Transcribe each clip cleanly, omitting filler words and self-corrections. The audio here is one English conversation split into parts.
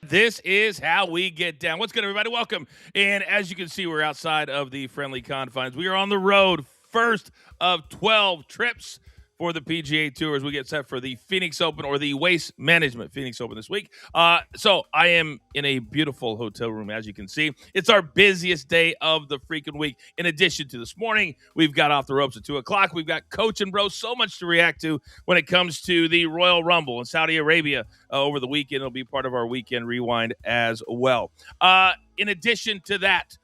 This is how we get down. What's good, everybody? Welcome. And as you can see, we're outside of the friendly confines. We are on the road, first of 12 trips for the PGA Tour as we get set for the Phoenix Open, or the Waste Management Phoenix Open this week. So I am in a beautiful hotel room, as you can see. It's our busiest day of the freaking week. In addition to this morning, we've got off the ropes at 2 o'clock. We've got Coachman, bro. So much to react to when it comes to the Royal Rumble in Saudi Arabia over the weekend. It'll be part of our weekend rewind as well. In addition to that,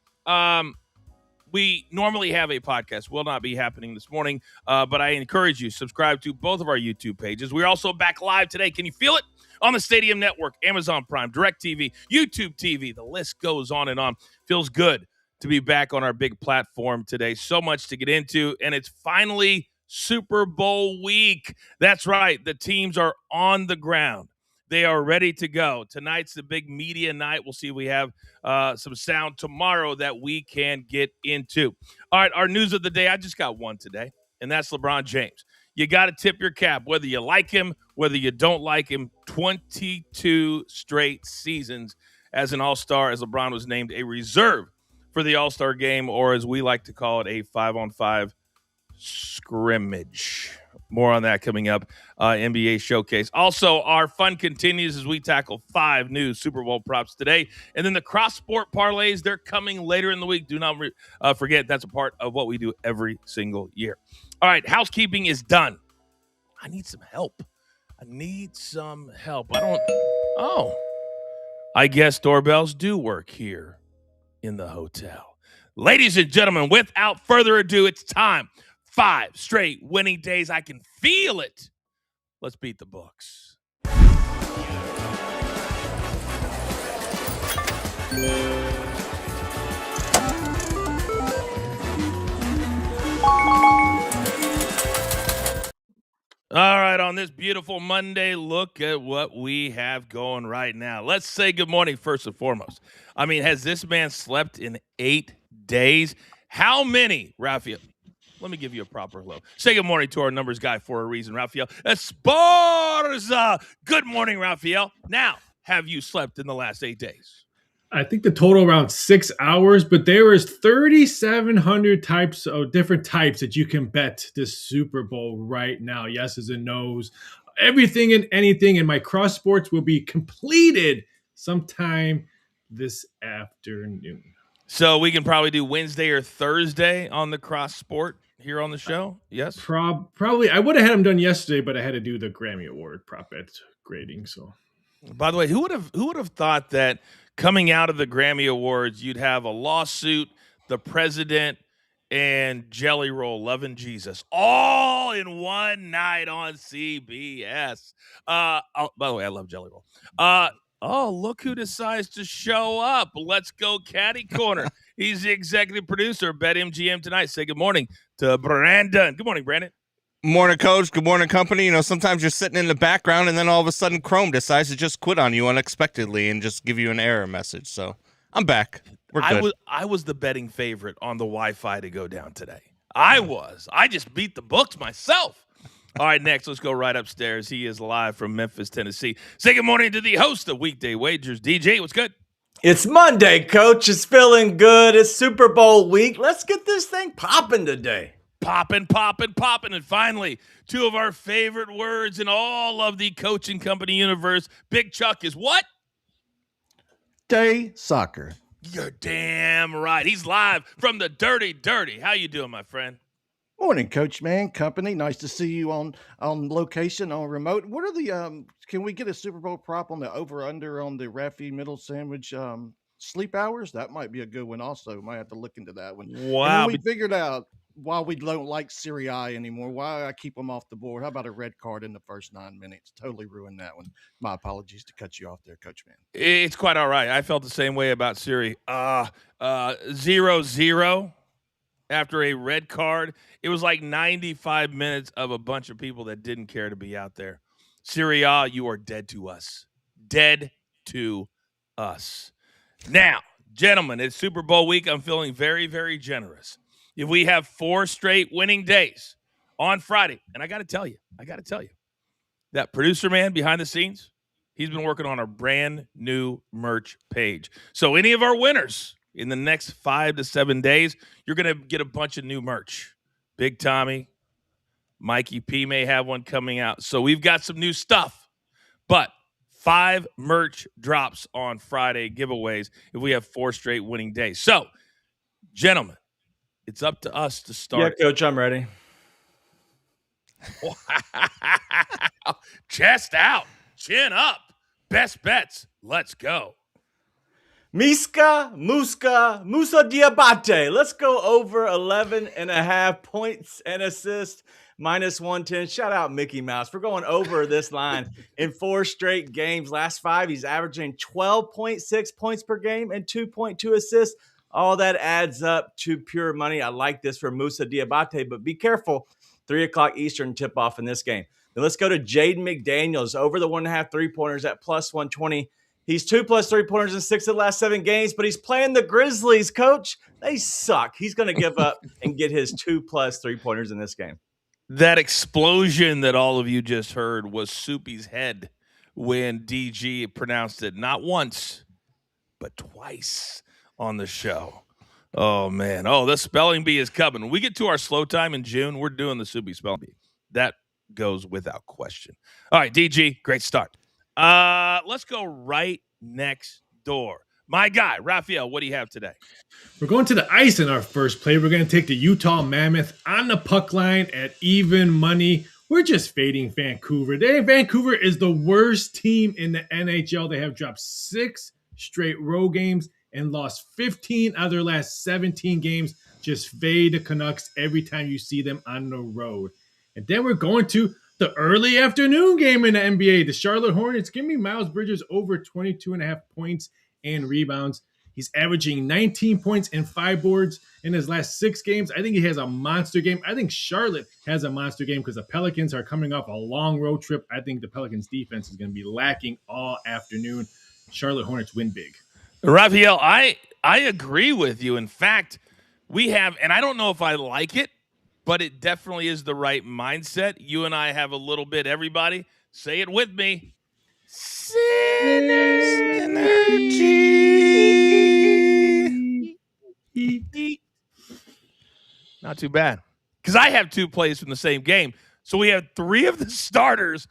we normally have a podcast. Will not be happening this morning, but I encourage you, subscribe to both of our YouTube pages. We're also back live today. Can you feel it? On the Stadium Network, Amazon Prime, DirecTV, YouTube TV. The list goes on and on. Feels good to be back on our big platform today. So much to get into, and it's finally Super Bowl week. That's right. The teams are on the ground. They are ready to go. Tonight's the big media night. We'll see if we have some sound tomorrow that we can get into. All right, our news of the day. I just got one today, and that's LeBron James. You got to tip your cap, whether you like him, whether you don't like him. 22 straight seasons as an all-star, as LeBron was named a reserve for the all-star game, or as we like to call it, a 5-on-5 scrimmage. More on that coming up, NBA Showcase. Also, our fun continues as we tackle 5 new Super Bowl props today. And then the cross-sport parlays, they're coming later in the week. Do not forget, that's a part of what we do every single year. All right, housekeeping is done. I need some help. I guess doorbells do work here in the hotel. Ladies and gentlemen, without further ado, it's time. 5 straight winning days. I can feel it. Let's beat the books. All right, on this beautiful Monday, look at what we have going right now. Let's say good morning first and foremost. I mean, has this man slept in 8 days? How many, Raphael? Let me give you a proper hello. Say good morning to our numbers guy for a reason, Raphael Esparza. Good morning, Raphael. Now, have you slept in the last 8 days? I think the total around 6 hours, but there is 3,700 types of different types that you can bet this Super Bowl right now. Yeses and nos, everything and anything. And my cross sports will be completed sometime this afternoon. So we can probably do Wednesday or Thursday on the cross sport here on the show. Yes, probably. I would have had them done yesterday, but I had to do the Grammy Award prop bet grading. So, by the way, who would have thought that coming out of the Grammy Awards, you'd have a lawsuit, the president, and Jelly Roll, Loving Jesus, all in one night on CBS. By the way, I love Jelly Roll. Oh, look who decides to show up. Let's go Caddy Corner. He's the executive producer of BetMGM tonight. Say good morning to Brandon. Good morning, Brandon. Morning, Coach. Good morning, company. You know, sometimes you're sitting in the background and then all of a sudden Chrome decides to just quit on you unexpectedly and just give you an error message. So I'm back. We're good. I was the betting favorite on the Wi-Fi to go down today. I just beat the books myself. All right, next, let's go right upstairs. He is live from Memphis, Tennessee. Say good morning to the host of Weekday Wagers, DJ. What's good? It's Monday, Coach. It's feeling good. It's Super Bowl week. Let's get this thing popping today. Popping. And finally, 2 of our favorite words in all of the coaching company universe. Big Chuck is what? Day soccer. You're damn right. He's live from the Dirty. How you doing, my friend? Morning, Coachman, company. Nice to see you on location, on remote. What are the can we get a Super Bowl prop on the over-under on the Raffi Middle Sandwich sleep hours? That might be a good one also. Might have to look into that one. Wow. And we figured out why we don't like Serie A anymore, why I keep them off the board. How about a red card in the first 9 minutes? Totally ruined that one. My apologies to cut you off there, Coachman. It's quite all right. I felt the same way about Serie. 0-0. After a red card, it was like 95 minutes of a bunch of people that didn't care to be out there. Serie A, you are dead to us. Dead to us. Now, gentlemen, it's Super Bowl week. I'm feeling very, very generous. If we have 4 straight winning days on Friday, and I got to tell you, that producer man behind the scenes, he's been working on a brand new merch page. So any of our winners in the next 5 to 7 days, you're going to get a bunch of new merch. Big Tommy, Mikey P may have one coming out. So we've got some new stuff. But 5 merch drops on Friday giveaways if we have 4 straight winning days. So, gentlemen, it's up to us to start. Yeah, Coach, I'm ready. Chest out, chin up, best bets. Let's go. Musa Diabate. Let's go over 11.5 points and assists, minus 110. Shout out Mickey Mouse. We're going over this line in 4 straight games. Last 5, he's averaging 12.6 points per game and 2.2 assists. All that adds up to pure money. I like this for Musa Diabate, but be careful. 3 o'clock Eastern tip-off in this game. Then let's go to Jaden McDaniels over the 1.5 3-pointers at plus 120. He's 2+ 3-pointers in 6 of the last 7 games, but he's playing the Grizzlies, Coach. They suck. He's going to give up and get his 2+ 3-pointers in this game. That explosion that all of you just heard was Soupy's head when DG pronounced it not once, but twice on the show. Oh, man. Oh, the spelling bee is coming. When we get to our slow time in June, we're doing the Soupy spelling bee. That goes without question. All right, DG, great start. Let's go right next door. My guy, Raphael, what do you have today? We're going to the ice in our first play. We're going to take the Utah Mammoth on the puck line at even money. We're just fading Vancouver. Vancouver is the worst team in the NHL. They have dropped 6 straight road games and lost 15 out of their last 17 games. Just fade the Canucks every time you see them on the road. And then we're going to the early afternoon game in the NBA. The Charlotte Hornets. Give me Miles Bridges over 22.5 points and rebounds. He's averaging 19 points and 5 boards in his last 6 games. I think he has a monster game. I think Charlotte has a monster game because the Pelicans are coming off a long road trip. I think the Pelicans defense is going to be lacking all afternoon. Charlotte Hornets win big. Raphael, I agree with you. In fact, we have, and I don't know if I like it, but it definitely is the right mindset. You and I have a little bit, everybody, say it with me. Synergy. Not too bad. Because I have 2 plays from the same game. So we have 3 of the starters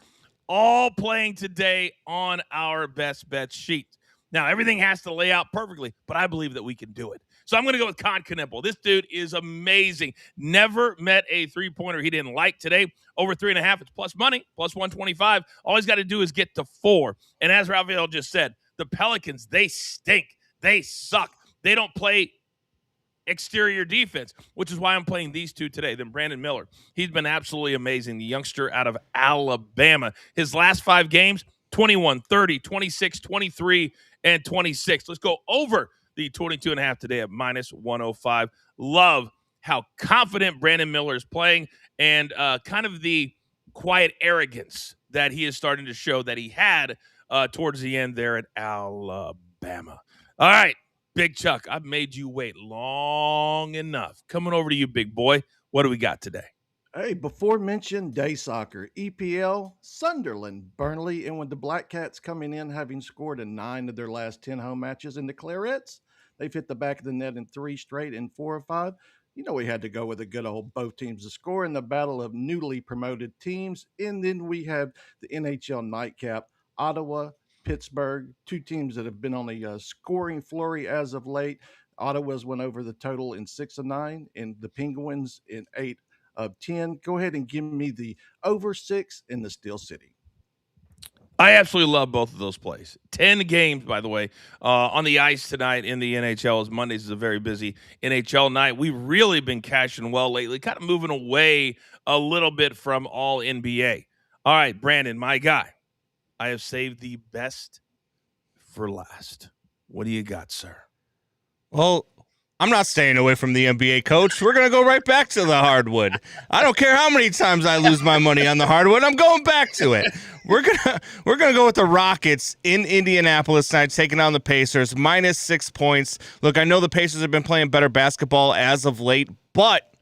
all playing today on our best bet sheet. Now, everything has to lay out perfectly, but I believe that we can do it. So I'm going to go with Conconnipple. This dude is amazing. Never met a 3-pointer he didn't like today. Over 3.5, it's plus money, plus 125. All he's got to do is get to 4. And as Raphael just said, the Pelicans, they stink. They suck. They don't play exterior defense, which is why I'm playing these 2 today. Then Brandon Miller. He's been absolutely amazing. The youngster out of Alabama. His last 5 games, 21, 30, 26, 23, and 26. Let's go over the 22.5 today at minus 105. Love how confident Brandon Miller is playing and kind of the quiet arrogance that he is starting to show that he had towards the end there at Alabama. All right, Big Chuck, I've made you wait long enough. Coming over to you, big boy. What do we got today? Hey, before mentioned day soccer, EPL, Sunderland, Burnley, and when the Black Cats coming in having scored in 9 of their last 10 home matches, and the Clarets, they've hit the back of the net in 3 straight and 4 or 5. You know we had to go with a good old both teams to score in the battle of newly promoted teams. And then we have the NHL nightcap, Ottawa, Pittsburgh, 2 teams that have been on a scoring flurry as of late. Ottawa's went over the total in 6 of 9, and the Penguins in 8 of 10. Go ahead and give me the over 6 in the Steel City. I absolutely love both of those plays. 10 games, by the way, on the ice tonight in the NHL, as Mondays is a very busy NHL night. We've really been cashing well lately, kind of moving away a little bit from all NBA. All right, Brandon, my guy, I have saved the best for last. What do you got, sir? Well, I'm not staying away from the NBA, Coach. We're going to go right back to the hardwood. I don't care how many times I lose my money on the hardwood. I'm going back to it. We're gonna go with the Rockets in Indianapolis tonight, taking on the Pacers, minus 6 points. Look, I know the Pacers have been playing better basketball as of late, but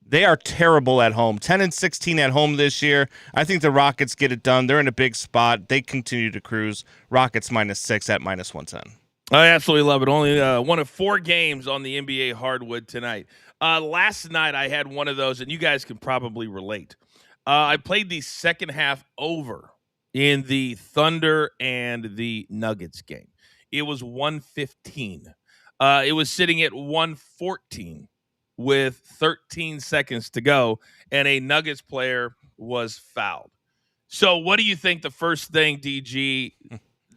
They are terrible at home. 10-16 at home this year. I think the Rockets get it done. They're in a big spot. They continue to cruise. Rockets -6 at -110. I absolutely love it. Only one of 4 games on the NBA hardwood tonight. Last night I had one of those, and you guys can probably relate. I played the second half over in the Thunder and the Nuggets game. It was 115. It was sitting at 114 with 13 seconds to go, and a Nuggets player was fouled. So what do you think the first thing, DG,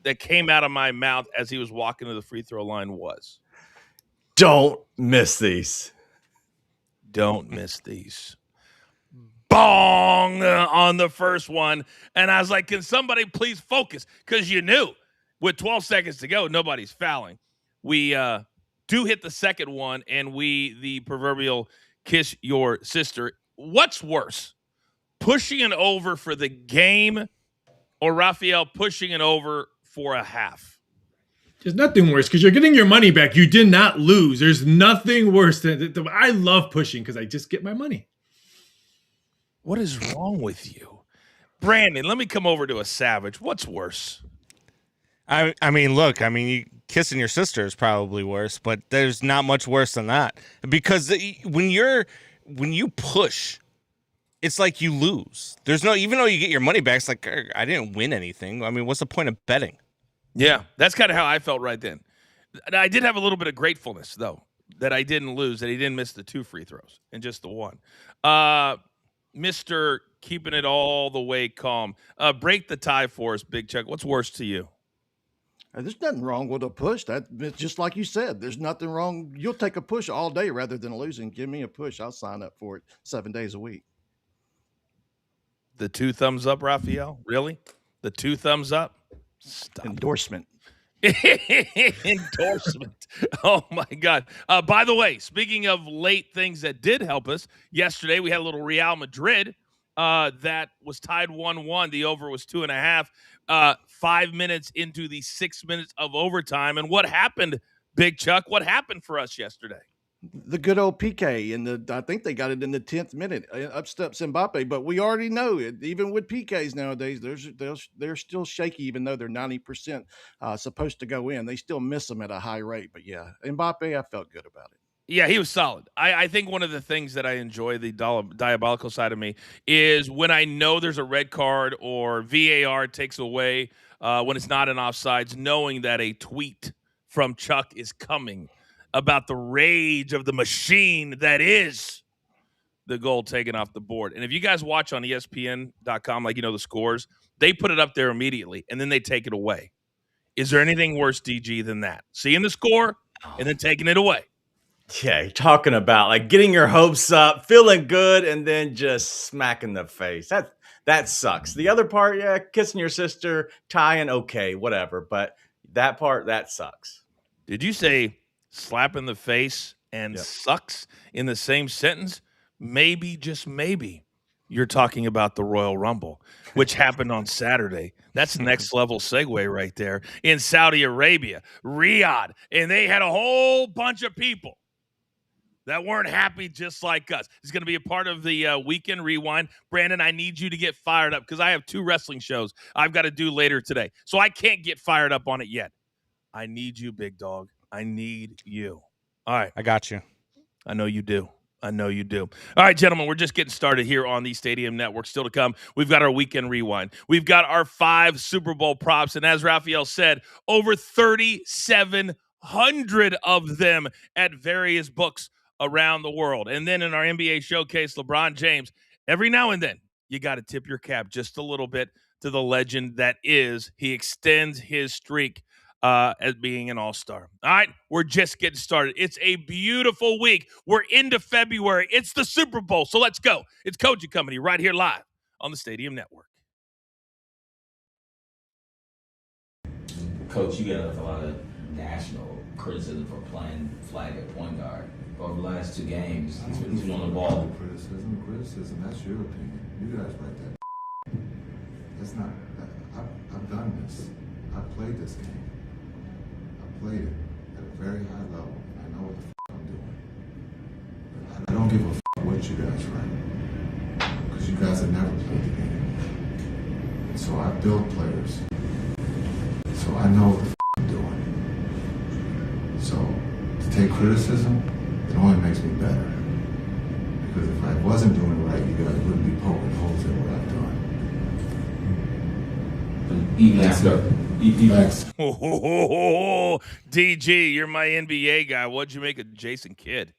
that came out of my mouth as he was walking to the free throw line was? Don't miss these. Don't miss these. Bong on the first one. And I was like, can somebody please focus? Because you knew with 12 seconds to go, nobody's fouling. We do hit the second one, and the proverbial kiss your sister. What's worse, pushing it over for the game or Raphael pushing it over for a half? There's nothing worse because you're getting your money back. You did not lose. There's nothing worse than I love pushing because I just get my money. What is wrong with you? Brandon, let me come over to a savage. What's worse? I mean, kissing your sister is probably worse, but there's not much worse than that. Because when you push, it's like you lose. There's no, even though you get your money back, it's like, I didn't win anything. I mean, what's the point of betting? Yeah, that's kind of how I felt right then. I did have a little bit of gratefulness, though, that I didn't lose, that he didn't miss the 2 free throws and just the 1. Mr. Keeping it all the way calm. Break the tie for us, Big Chuck. What's worse to you? There's nothing wrong with a push. It's just like you said. There's nothing wrong. You'll take a push all day rather than losing. Give me a push. I'll sign up for it 7 days a week. The 2 thumbs up, Raphael? Really? The 2 thumbs up? Stop. Endorsement. Endorsement. Oh, my God. By the way, speaking of late things that did help us, yesterday we had a little Real Madrid that was tied 1-1. The over was 2.5. 5 minutes into the 6 minutes of overtime. And what happened, Big Chuck? What happened for us yesterday? The good old PK, and I think they got it in the 10th minute. Up steps Mbappe, but we already know it. Even with PKs nowadays, they're still shaky, even though they're 90% supposed to go in. They still miss them at a high rate. But yeah, Mbappe, I felt good about it. Yeah, he was solid. I think one of the things that I enjoy, the diabolical side of me, is when I know there's a red card or VAR takes away when it's not an offsides, knowing that a tweet from Chuck is coming about the rage of the machine that is the goal taken off the board. And if you guys watch on ESPN.com, the scores, they put it up there immediately, and then they take it away. Is there anything worse, DG, than that? Seeing the score and then taking it away. Yeah, you're talking about like getting your hopes up, feeling good, and then just smacking the face. That sucks. The other part, yeah, kissing your sister, tying, okay, whatever. But that part, that sucks. Did you say slap in the face and sucks in the same sentence? Maybe, just maybe, you're talking about the Royal Rumble, which happened on Saturday. That's next level segue right there in Saudi Arabia, Riyadh. And they had a whole bunch of people that weren't happy just like us. It's going to be a part of the Weekend Rewind. Brandon, I need you to get fired up because I have 2 wrestling shows I've got to do later today. So I can't get fired up on it yet. I need you, big dog. I need you. All right. I got you. I know you do. I know you do. All right, gentlemen, we're just getting started here on the Stadium Network. Still to come, we've got our Weekend Rewind. We've got our 5 Super Bowl props. And as Raphael said, over 3,700 of them at various books around the world. And then in our NBA Showcase, LeBron James, every now and then, you got to tip your cap just a little bit to the legend that is. He extends his streak as being an all-star. All right, we're just getting started. It's a beautiful week. We're into February. It's the Super Bowl, so let's go. It's Coach Company right here live on the Stadium Network. Coach, you got a lot of national criticism for playing flag at point guard. Over the last 2 games, he's won the ball. Criticism, that's your opinion. You guys write that. That's not, I've done this. I've played this game. I played it at a very high level. I know what the I'm doing. But I don't give a what you guys guys have never played the game. So I build players. So I know what the I'm doing. So to take criticism, it only makes me better. Because if I wasn't doing it right, you guys wouldn't be poking holes in what I've done. Even after, DG, you're my NBA guy. What'd you make of Jason Kidd?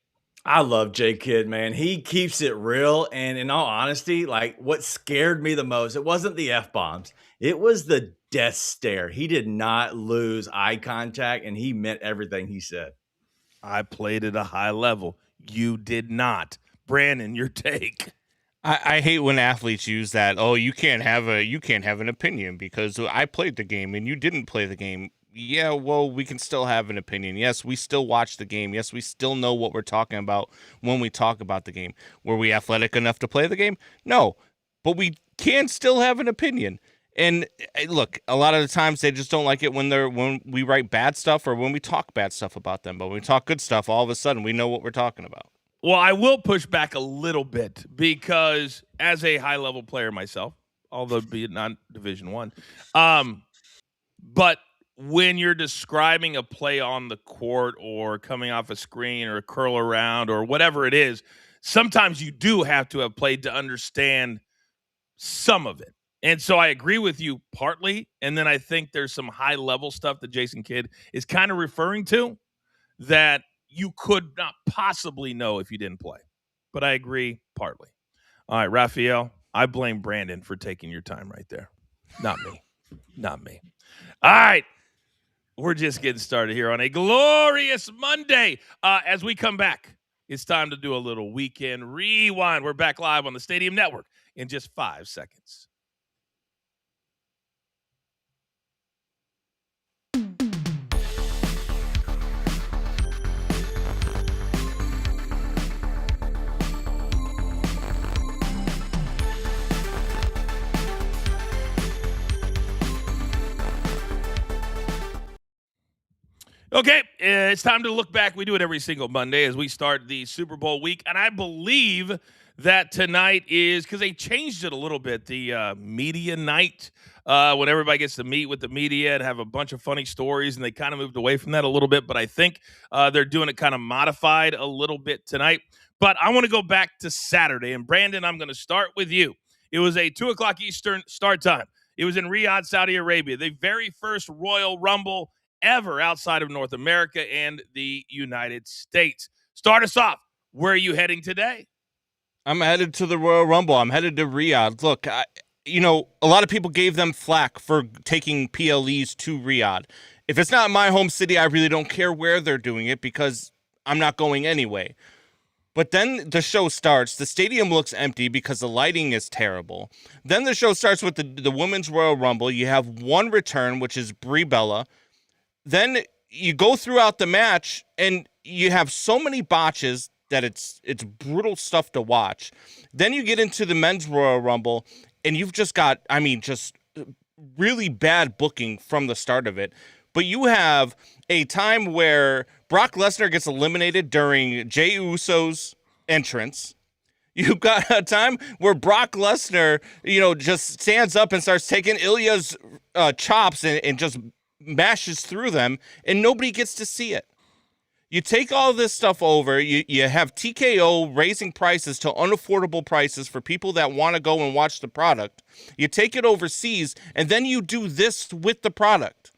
I love J Kidd, man. He keeps it real. And in all honesty, like what scared me the most, it wasn't the F-bombs. It was the death stare. He did not lose eye contact, and he meant everything he said. I played at a high level. You did not. Brandon, your take. I hate when athletes use that. Oh, you can't have an opinion because I played the game and you didn't play the game. Yeah, well, we can still have an opinion. Yes, we still watch the game. Yes, we still know what we're talking about when we talk about the game. Were we athletic enough to play the game? No, but we can still have an opinion. And look, a lot of the times they just don't like it when we write bad stuff or when we talk bad stuff about them. But when we talk good stuff, all of a sudden we know what we're talking about. Well, I will push back a little bit because as a high-level player myself, although be it not Division I, but when you're describing a play on the court or coming off a screen or a curl around or whatever it is, sometimes you do have to have played to understand some of it. And so I agree with you partly, and then I think there's some high-level stuff that Jason Kidd is kind of referring to that you could not possibly know if you didn't play. But I agree partly. All right, Raphael, I blame Brandon for taking your time right there. Not me. Not me. All right. We're just getting started here on a glorious Monday. As we come back, it's time to do a little weekend rewind. We're back live on the Stadium Network in just 5 seconds. Okay, it's time to look back. We do it every single Monday as we start the Super Bowl week. And I believe that tonight is, because they changed it a little bit, the media night, when everybody gets to meet with the media and have a bunch of funny stories. And they kind of moved away from that a little bit. But I think they're doing it kind of modified a little bit tonight. But I want to go back to Saturday. And Brandon, I'm going to start with you. It was a 2 o'clock Eastern start time. It was in Riyadh, Saudi Arabia, the very first Royal Rumble ever outside of North America and the United States. Start us off. Where are you heading today? I'm headed to the Royal Rumble. I'm headed to Riyadh. Look, a lot of people gave them flack for taking PLEs to Riyadh. If it's not my home city, I really don't care where they're doing it because I'm not going anyway. But then the show starts. The stadium looks empty because the lighting is terrible. Then the show starts with the Women's Royal Rumble. You have one return, which is Brie Bella. Then you go throughout the match, and you have so many botches that it's brutal stuff to watch. Then you get into the Men's Royal Rumble, and you've just got, just really bad booking from the start of it. But you have a time where Brock Lesnar gets eliminated during Jey Uso's entrance. You've got a time where Brock Lesnar, just stands up and starts taking Ilya's chops and just mashes through them, and nobody gets to see it. You take all this stuff over, you have TKO raising prices to unaffordable prices for people that want to go and watch the product. You take it overseas, and then you do this with the product.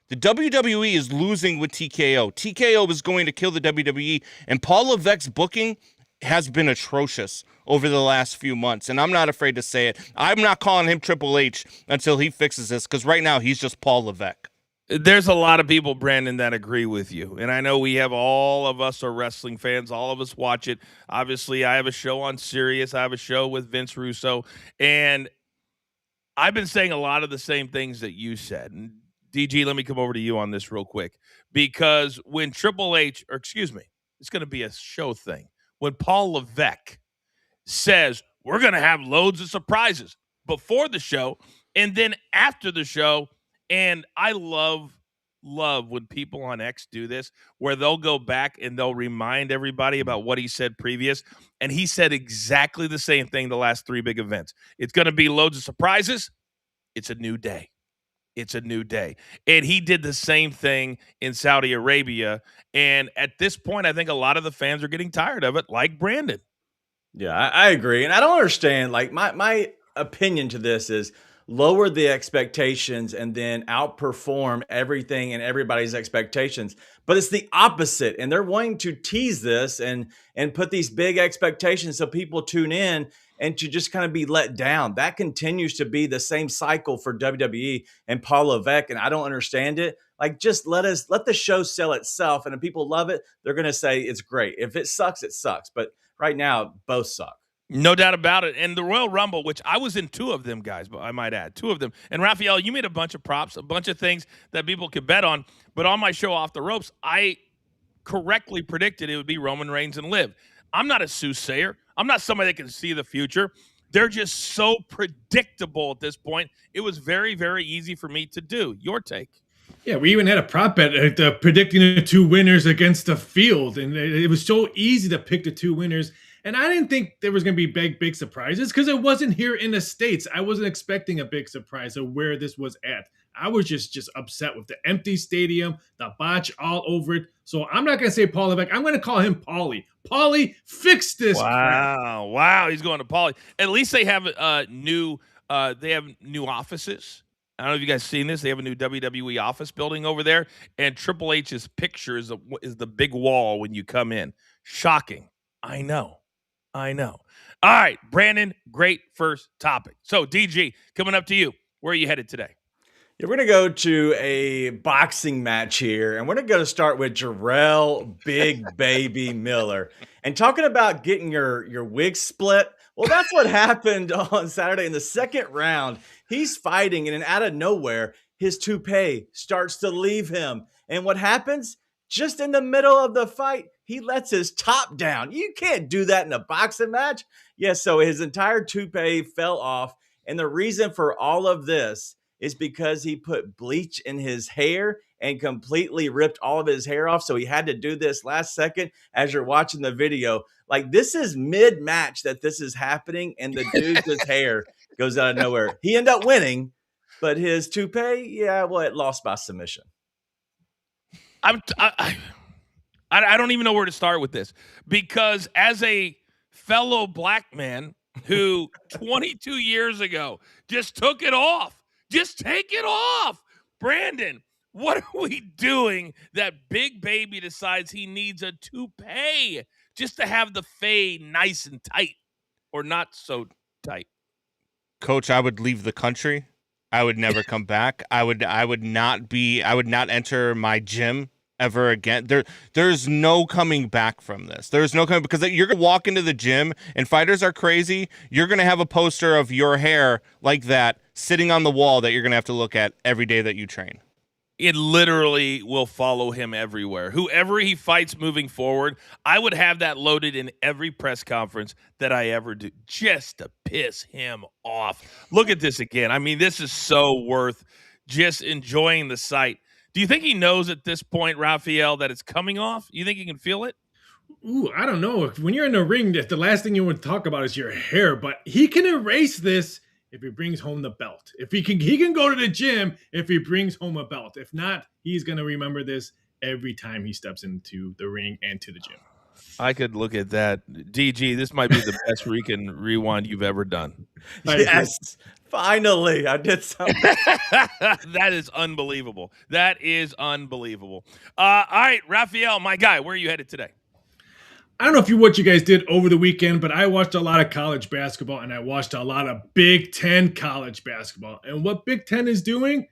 The WWE is losing with TKO. TKO is going to kill the WWE, and Paul Levesque's booking has been atrocious over the last few months, and I'm not afraid to say it. I'm not calling him Triple H until he fixes this, because right now he's just Paul Levesque. There's a lot of people, Brandon, that agree with you. And I know we have, all of us are wrestling fans. All of us watch it. Obviously, I have a show on Sirius. I have a show with Vince Russo. And I've been saying a lot of the same things that you said. And DG, let me come over to you on this real quick. Because when it's going to be a show thing. When Paul Levesque says, we're going to have loads of surprises before the show and then after the show. And I love love when people on X do this, where they'll go back and they'll remind everybody about what he said previous. And he said exactly the same thing the last 3 big events. It's going to be loads of surprises. It's a new day. It's a new day. And he did the same thing in Saudi Arabia. And at this point, I think a lot of the fans are getting tired of it, like Brandon. Yeah, I agree. And I don't understand. Like, my opinion to this is lower the expectations and then outperform everything and everybody's expectations. But it's the opposite. And they're wanting to tease this and put these big expectations so people tune in and to just kind of be let down. That continues to be the same cycle for WWE and Paul Levesque. And I don't understand it. Like, just let the show sell itself. And if people love it, they're going to say it's great. If it sucks, it sucks. But right now, both suck. No doubt about it. And the Royal Rumble, which I was in 2 of them, guys, but I might add 2 of them. And Raphael, you made a bunch of props, a bunch of things that people could bet on. But on my show Off the Ropes, I correctly predicted it would be Roman Reigns and Liv. I'm not a soothsayer. I'm not somebody that can see the future. They're just so predictable at this point. It was very, very easy for me to do. Your take. Yeah, we even had a prop bet predicting the 2 winners against the field. And it was so easy to pick the 2 winners. And I didn't think there was going to be big surprises because it wasn't here in the States. I wasn't expecting a big surprise of where this was at. I was just upset with the empty stadium, the botch all over it. So I'm not going to say Paul Levesque. I'm going to call him Paulie. Paulie, fix this crap. Wow. He's going to Paulie. At least they have new offices. I don't know if you guys seen this. They have a new WWE office building over there. And Triple H's picture is the big wall when you come in. Shocking. I know. All right, Brandon, great first topic. So, DG, coming up to you. Where are you headed today? Yeah, we're going to go to a boxing match here, and we're going to start with Jarrell Big Baby Miller. And talking about getting your wig split, well, that's what happened on Saturday in the second round. He's fighting, and then out of nowhere, his toupee starts to leave him. And what happens? Just in the middle of the fight, he lets his top down. You can't do that in a boxing match. Yeah, so his entire toupee fell off. And the reason for all of this is because he put bleach in his hair and completely ripped all of his hair off. So he had to do this last second as you're watching the video. Like, this is mid-match that this is happening, and the dude's hair goes out of nowhere. He ended up winning, but his toupee, it lost by submission. I don't even know where to start with this, because as a fellow black man who 22 years ago just took it off, just take it off. Brandon, what are we doing that Big Baby decides he needs a toupee just to have the fade nice and tight, or not so tight? Coach, I would leave the country. I would never come back. I would not enter my gym ever again. There's no coming back from this. There's no coming, because you're gonna walk into the gym and fighters are crazy. You're gonna have a poster of your hair like that sitting on the wall that you're gonna have to look at every day that you train. It literally will follow him everywhere. Whoever he fights moving forward, I would have that loaded in every press conference that I ever do, just to piss him off. Look at this again. I mean, this is so worth just enjoying the sight. Do you think he knows at this point, Raphael, that it's coming off? You think he can feel it? Ooh, I don't know. When you're in the ring, the last thing you want to talk about is your hair, but he can erase this if he brings home the belt. If he can go to the gym if he brings home a belt. If not, he's going to remember this every time he steps into the ring and to the gym. I could look at that. DG, this might be the best Rican rewind you've ever done. Yes, finally, I did something. That is unbelievable. All right, Raphael, my guy, where are you headed today? I don't know what you guys did over the weekend, but I watched a lot of college basketball, and I watched a lot of Big Ten college basketball. And what Big Ten is doing,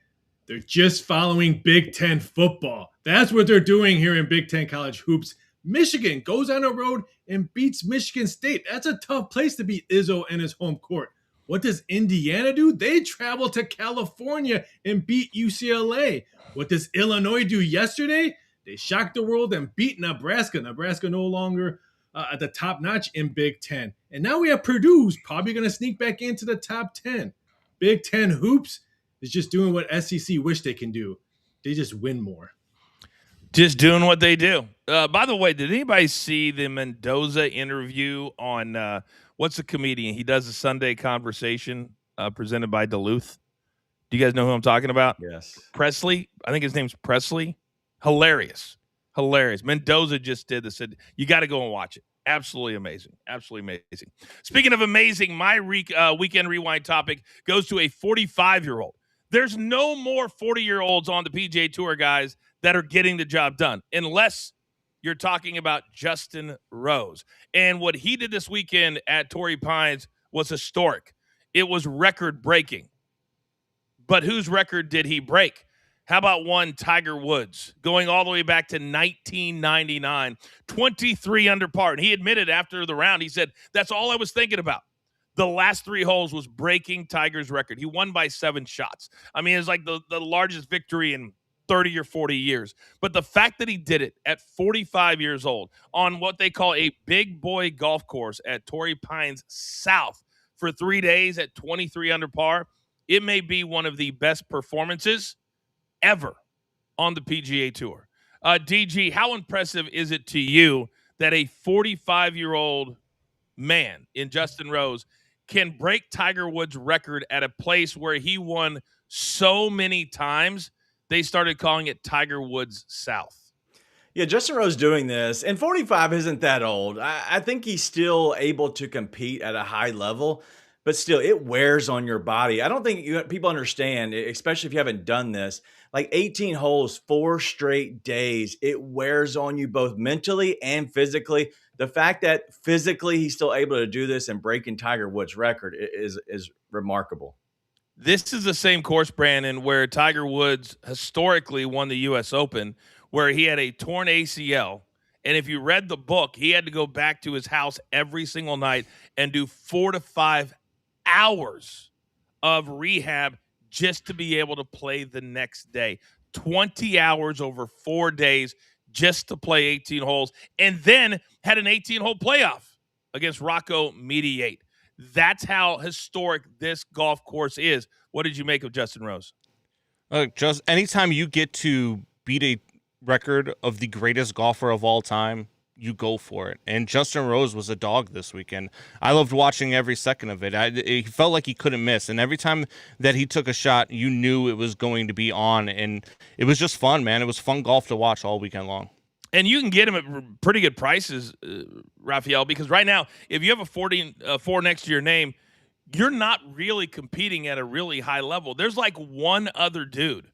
they're just following Big Ten football. That's what they're doing here in Big Ten college hoops. Michigan goes on the road and beats Michigan State. That's a tough place to beat Izzo in his home court. What does Indiana do? They travel to California and beat UCLA. What does Illinois do yesterday? They shocked the world and beat Nebraska. Nebraska no longer at the top notch in Big Ten. And now we have Purdue, who's probably going to sneak back into the top 10. Big Ten hoops is just doing what SEC wish they can do. they just win more. Just doing what they do. By the way, did anybody see the Mendoza interview on what's the comedian? He does a Sunday Conversation presented by Duluth. Do you guys know who I'm talking about? Yes. Presley. I think his name's Presley. Hilarious. Mendoza just did this. You got to go and watch it. Absolutely amazing. Speaking of amazing, my weekend rewind topic goes to a 45-year-old. There's no more 40-year-olds on the PGA Tour, guys, that are getting the job done, unless you're talking about Justin Rose. And what he did this weekend at Torrey Pines was historic. It was record-breaking. But whose record did he break? How about one Tiger Woods, going all the way back to 1999, 23 under par. And he admitted after the round, he said, that's all I was thinking about. The last 3 holes was breaking Tiger's record. He won by 7 shots. I mean, it's like the largest victory in 30 or 40 years. But the fact that he did it at 45 years old on what they call a big boy golf course at Torrey Pines South for 3 days at 23 under par, it may be one of the best performances ever on the PGA Tour. DG, how impressive is it to you that a 45-year-old man in Justin Rose can break Tiger Woods' record at a place where he won so many times, they started calling it Tiger Woods South? Yeah, Justin Rose doing this, and 45 isn't that old. I think he's still able to compete at a high level, but still, it wears on your body. I don't think people understand, especially if you haven't done this, like 18 holes, 4 straight days, it wears on you both mentally and physically. The fact that physically he's still able to do this and breaking Tiger Woods' record is remarkable. This is the same course, Brandon, where Tiger Woods historically won the U.S. Open, where he had a torn ACL. And if you read the book, he had to go back to his house every single night and do 4 to 5 hours of rehab just to be able to play the next day. 20 hours over 4 days just to play 18 holes, and then had an 18-hole playoff against Rocco Mediate. That's how historic this golf course is. What did you make of Justin Rose? Just anytime you get to beat a record of the greatest golfer of all time, you go for it. And Justin Rose was a dog this weekend. I loved watching every second of it. It felt like he couldn't miss. And every time that he took a shot, you knew it was going to be on. And it was just fun, man. It was fun golf to watch all weekend long. And you can get him at pretty good prices, Raphael, because right now, if you have a 4 next to your name, you're not really competing at a really high level. There's like one other dude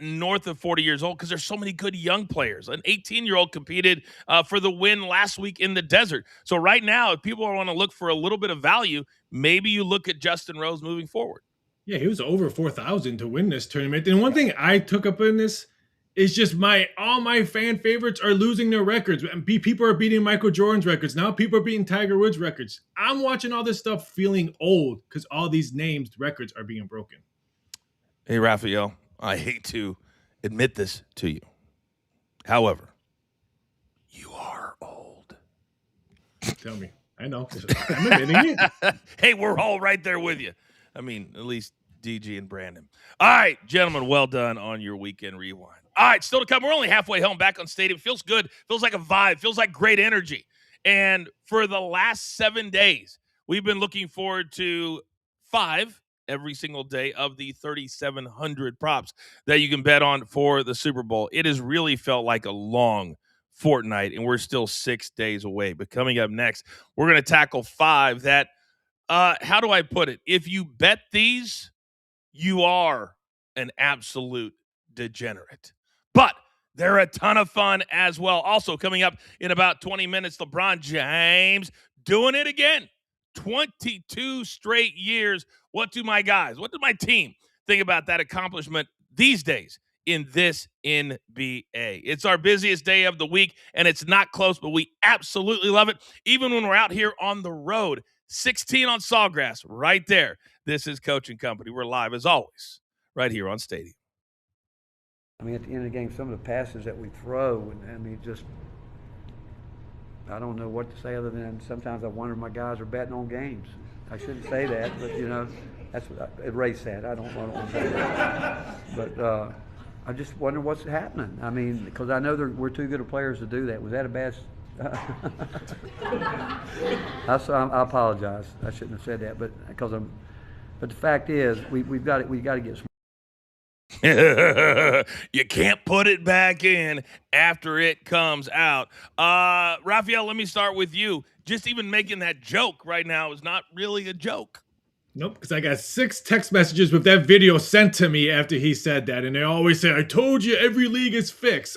north of 40 years old because there's so many good young players. An 18-year-old competed for the win last week in the desert. So right now, if people want to look for a little bit of value, maybe you look at Justin Rose moving forward. Yeah, he was over 4,000 to win this tournament. And one thing I took up in this is just all my fan favorites are losing their records. And people are beating Michael Jordan's records. Now people are beating Tiger Woods' records. I'm watching all this stuff feeling old because all these names' records are being broken. Hey, Raphael, I hate to admit this to you. However, you are old. Tell me. I know. I'm admitting it. Hey, we're all right there with you. I mean, at least DG and Brandon. All right, gentlemen, well done on your weekend rewind. All right, still to come. We're only halfway home back on Stadium. Feels good. Feels like a vibe. Feels like great energy. And for the last 7 days, we've been looking forward to 5 every single day of the 3,700 props that you can bet on for the Super Bowl. It has really felt like a long fortnight, and we're still 6 days away. But coming up next, we're going to tackle 5 that, how do I put it? If you bet these, you are an absolute degenerate. But they're a ton of fun as well. Also coming up in about 20 minutes, LeBron James doing it again. 22 straight years. What do my guys, what do my team think about that accomplishment these days in this NBA? It's our busiest day of the week, and it's not close, but we absolutely love it. Even when we're out here on the road, 16 on Sawgrass, right there. This is Coach and Company. We're live, as always, right here on Stadium. I mean, at the end of the game, some of the passes that we throw, I mean, just, I don't know what to say other than sometimes I wonder if my guys are betting on games. I shouldn't say that, but, you know, that's what erase that. I don't want to say that. But, I just wonder what's happening. I mean, because I know we're too good of players to do that. Was that a bad? I apologize. I shouldn't have said that, but because I'm. But the fact is, we've got to get. You can't put it back in after it comes out. Raphael, let me start with you. Just even making that joke right now is not really a joke. Nope, because I got 6 text messages with that video sent to me after he said that, and they always say, "I told you every league is fixed."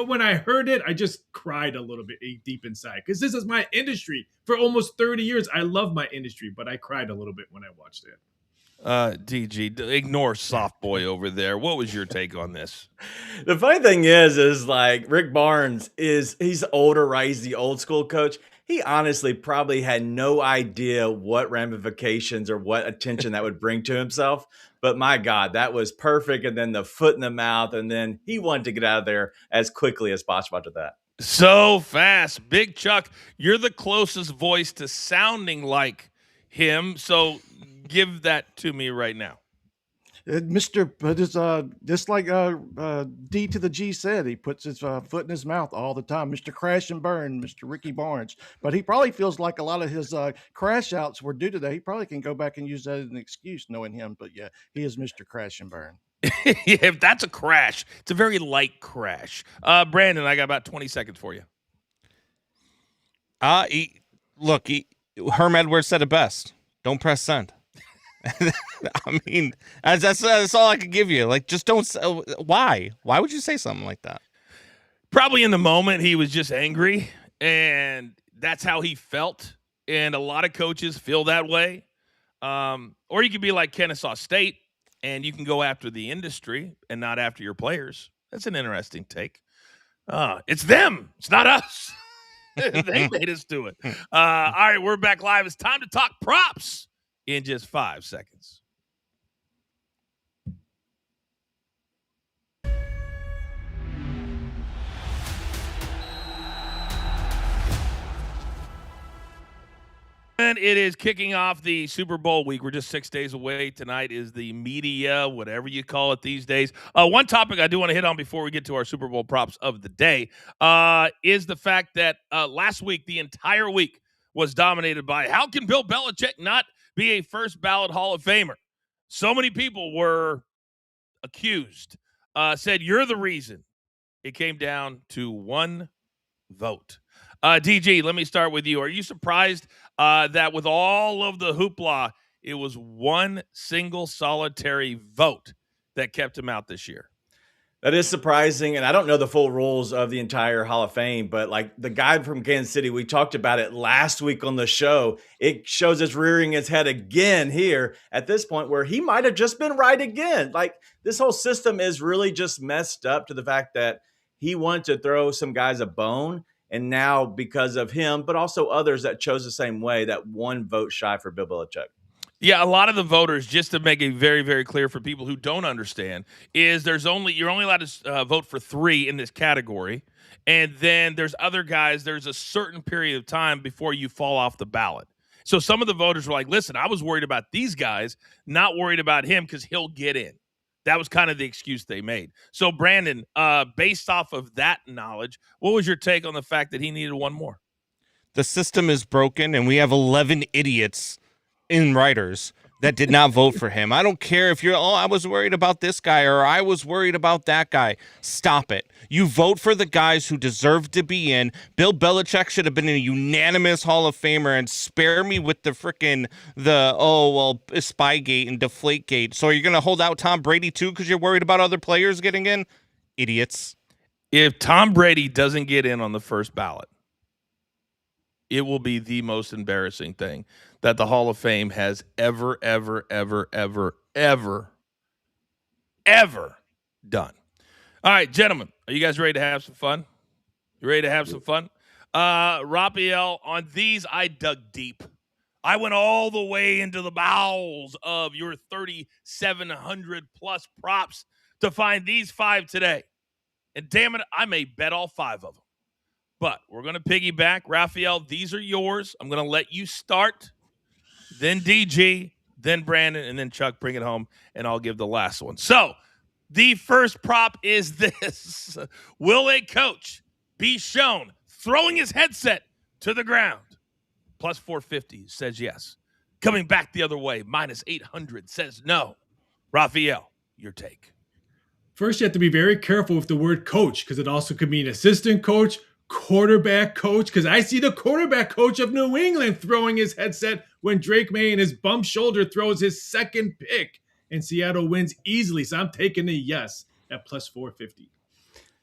When I heard it, I just cried a little bit deep inside, because this is my industry for almost 30 years. I love my industry, but I cried a little bit when I watched it. DG, ignore soft boy over there. What was your take on this? The funny thing is like Rick Barnes he's older, right? He's the old school coach. He honestly probably had no idea what ramifications or what attention that would bring to himself. But my God, that was perfect. And then the foot in the mouth. And then he wanted to get out of there as quickly as possible after that. So fast. Big Chuck, you're the closest voice to sounding like him. So give that to me right now. Just like D to the G said, he puts his foot in his mouth all the time. Mr. Crash and Burn, Mr. Ricky Barnes. But he probably feels like a lot of his crash outs were due to that. He probably can go back and use that as an excuse, knowing him. But yeah, he is Mr. Crash and Burn. Yeah, if that's a crash, it's a very light crash. Brandon, I got about 20 seconds for you. Herm Edwards said it best. Don't press send. I mean, that's all I could give you. Like, just don't. Why? Why would you say something like that? Probably in the moment he was just angry, and that's how he felt. And a lot of coaches feel that way. Or you could be like Kennesaw State, and you can go after the industry and not after your players. That's an interesting take. It's them. It's not us. They made us do it. All right, we're back live. It's time to talk props in just 5 seconds. And it is kicking off the Super Bowl week. We're just 6 days away. Tonight is the media, whatever you call it these days. One topic I do want to hit on before we get to our Super Bowl props of the day is the fact that last week, the entire week, was dominated by how can Bill Belichick not be a first ballot Hall of Famer? So many people were accused, said you're the reason. It came down to one vote. DG, let me start with you. Are you surprised that with all of the hoopla, it was one single solitary vote that kept him out this year? That is surprising, and I don't know the full rules of the entire Hall of Fame, but like the guy from Kansas City, we talked about it last week on the show. It shows us rearing his head again here at this point where he might have just been right again. Like this whole system is really just messed up to the fact that he wanted to throw some guys a bone, and now because of him, but also others that chose the same way, that one vote shy for Bill Belichick. Yeah, a lot of the voters, just to make it very, very clear for people who don't understand, is you're only allowed to vote for 3 in this category, and then there's other guys. There's a certain period of time before you fall off the ballot. So some of the voters were like, "Listen, I was worried about these guys, not worried about him because he'll get in." That was kind of the excuse they made. So Brandon, based off of that knowledge, what was your take on the fact that he needed one more? The system is broken, and we have 11 idiots in writers that did not vote for him. I don't care if I was worried about this guy or I was worried about that guy. Stop it. You vote for the guys who deserve to be in. Bill Belichick should have been a unanimous Hall of Famer, and spare me with the Spygate and Deflategate. So you're going to hold out Tom Brady too because you're worried about other players getting in? Idiots. If Tom Brady doesn't get in on the first ballot, it will be the most embarrassing thing that the Hall of Fame has ever done. All right, gentlemen, are you guys ready to have some fun? You ready to have some fun? Raphael, on these, I dug deep. I went all the way into the bowels of your 3,700 plus props to find these 5 today. And damn it, I may bet all 5 of them. But we're going to piggyback. Raphael, these are yours. I'm going to let you start, then DG, then Brandon, and then Chuck, bring it home, and I'll give the last one. So The first prop is this. Will a coach be shown throwing his headset to the ground? Plus 450 says yes. Coming back the other way, minus 800 says no. Raphael, your take. First, you have to be very careful with the word coach because it also could mean assistant coach, quarterback coach, because I see the quarterback coach of New England throwing his headset when Drake May and his bump shoulder throws his second pick and Seattle wins easily. So I'm taking a yes at plus 450.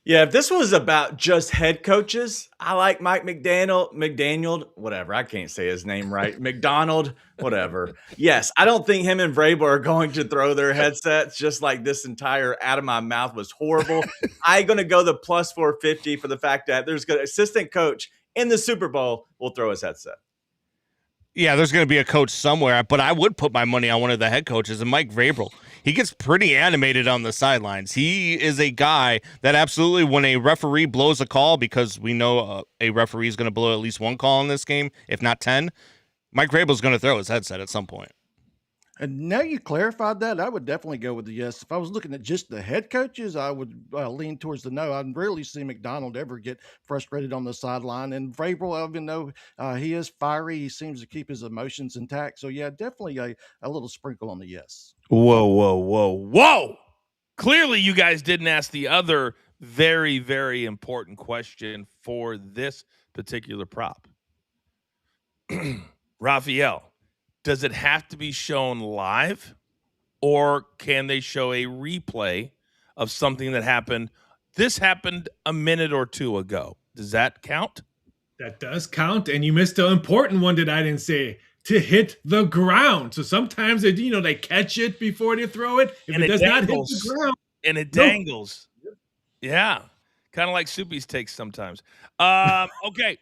Yeah, if this was about just head coaches, I like Mike McDaniel, whatever. I can't say his name right. McDonald, whatever. Yes, I don't think him and Vrabel are going to throw their headsets just like this entire out of my mouth was horrible. I'm going to go the plus 450 for the fact that there's an assistant coach in the Super Bowl will throw his headset. Yeah, there's going to be a coach somewhere, but I would put my money on one of the head coaches, and Mike Vrabel. He gets pretty animated on the sidelines. He is a guy that absolutely, when a referee blows a call, because we know a referee is going to blow at least one call in this game, if not 10, Mike Vrabel is going to throw his headset at some point. And now you clarified that, I would definitely go with the yes. If I was looking at just the head coaches, I would lean towards the no. I'd rarely see McDonald ever get frustrated on the sideline. And Vrabel, even though he is fiery, he seems to keep his emotions intact. So, yeah, definitely a little sprinkle on the yes. Whoa. Clearly, you guys didn't ask the other very, very important question for this particular prop. Raphael. Does it have to be shown live, or can they show a replay of something that happened? This happened a minute or two ago. Does that count? That does count, and you missed an important one that I didn't say, to hit the ground. So sometimes they catch it before they throw it. If it does not hit the ground. And it dangles. No. Yeah. Kind of like Soupy's takes sometimes. Okay.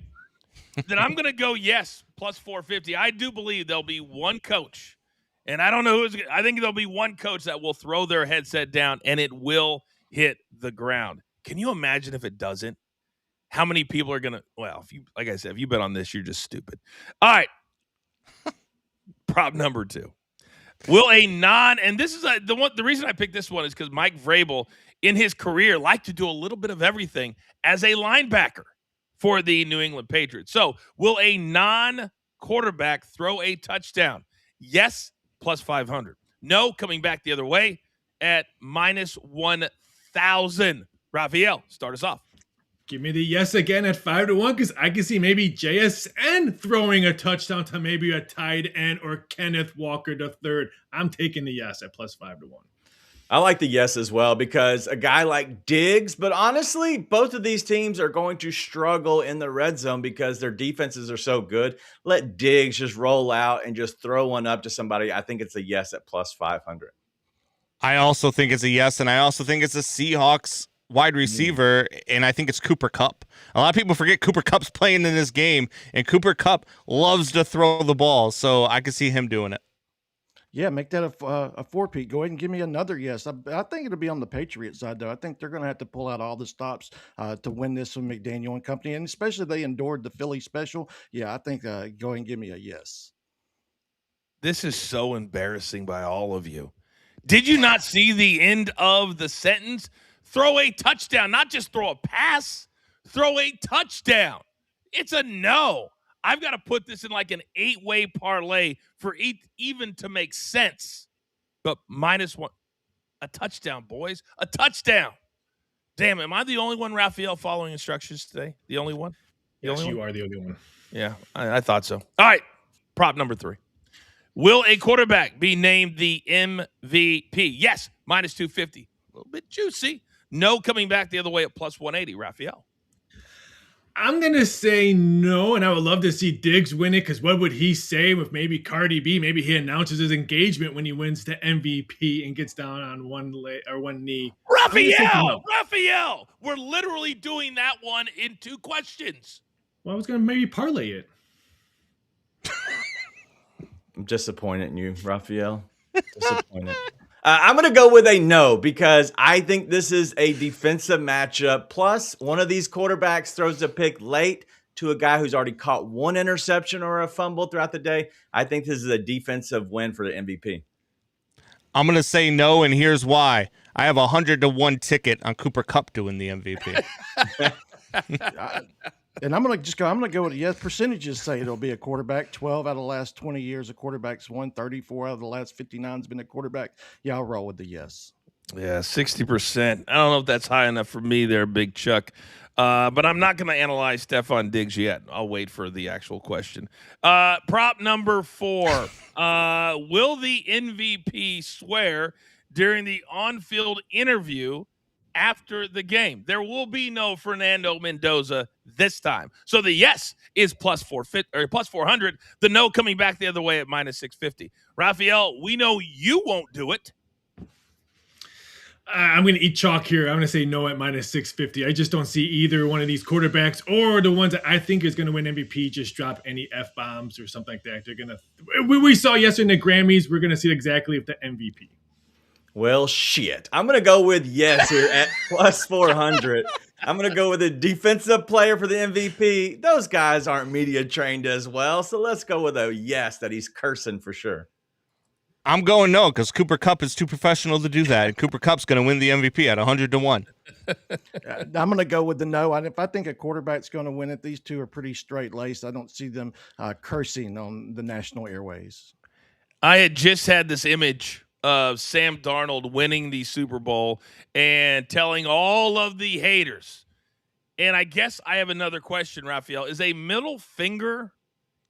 Then I'm going to go yes, plus 450. I do believe there'll be one coach, and I don't know who's. I think there'll be one coach that will throw their headset down, and it will hit the ground. Can you imagine if it doesn't? How many people are going to? Well, like I said, if you bet on this, you're just stupid. All right. Prop number 2. Will a and this is the reason I picked this one is because Mike Vrabel in his career liked to do a little bit of everything as a linebacker for the New England Patriots. So, will a non-quarterback throw a touchdown? Yes, plus 500. No, coming back the other way at minus 1,000. Raphael, start us off. Give me the yes again at 5-1 because I can see maybe JSN throwing a touchdown to maybe a tight end or Kenneth Walker III. I'm taking the yes at plus 5-1. I like the yes as well because a guy like Diggs, but honestly, both of these teams are going to struggle in the red zone because their defenses are so good. Let Diggs just roll out and just throw one up to somebody. I think it's a yes at plus 500. I also think it's a yes, and I also think it's a Seahawks wide receiver, and I think it's Cooper Kupp. A lot of people forget Cooper Kupp's playing in this game, and Cooper Kupp loves to throw the ball, so I could see him doing it. Yeah, make that a 4-peat. Go ahead and give me another yes. I think it'll be on the Patriot side, though. I think they're going to have to pull out all the stops to win this with McDaniel and company, and especially they endured the Philly special. Yeah, I think go ahead and give me a yes. This is so embarrassing by all of you. Did you not see the end of the sentence? Throw a touchdown, not just throw a pass. Throw a touchdown. It's a no. I've got to put this in like an 8-way parlay for even to make sense. But minus 1. A touchdown, boys. A touchdown. Damn, am I the only one, Raphael, following instructions today? The only one? Yes, you are the only one. Yeah, I thought so. All right, prop number 3. Will a quarterback be named the MVP? Yes, minus 250. A little bit juicy. No, coming back the other way at plus 180, Raphael. I'm going to say no, and I would love to see Diggs win it because what would he say with maybe Cardi B? Maybe he announces his engagement when he wins the MVP and gets down on one leg or one knee. Raphael, we're literally doing that one in 2 questions. Well, I was going to maybe parlay it. I'm disappointed in you, Raphael. Disappointed. I'm going to go with a no because I think this is a defensive matchup. Plus, one of these quarterbacks throws a pick late to a guy who's already caught one interception or a fumble throughout the day. I think this is a defensive win for the MVP. I'm going to say no, and here's why. I have 100-1 ticket on Cooper Kupp doing the MVP. And I'm gonna go with yes. Percentages say it'll be a quarterback. 12 out of the last 20 years, a quarterback's won. 34 out of the last 59 has been a quarterback. Yeah, I'll roll with the yes. Yeah, 60%. I don't know if that's high enough for me there, Big Chuck. But I'm not going to analyze Stephon Diggs yet. I'll wait for the actual question. Prop number 4. Will the MVP swear during the on-field interview after the game? There will be no Fernando Mendoza this time. So the yes is plus 400. The no coming back the other way at minus 650. Raphael, we know you won't do it. I'm going to eat chalk here. I'm going to say no at minus 650. I just don't see either one of these quarterbacks or the ones that I think is going to win MVP just drop any F-bombs or something like that. They're going to. We saw yesterday in the Grammys. We're going to see exactly if the MVP. Well, shit. I'm going to go with yes here at plus 400. I'm going to go with a defensive player for the MVP. Those guys aren't media trained as well, so let's go with a yes that he's cursing for sure. I'm going no because Cooper Kupp is too professional to do that. And Cooper Kupp's going to win the MVP at 100-1. I'm going to go with the no. If I think a quarterback's going to win it, these two are pretty straight-laced. I don't see them cursing on the national airways. I had just had this image of Sam Darnold winning the Super Bowl and telling all of the haters. And I guess I have another question, Raphael. Is a middle finger,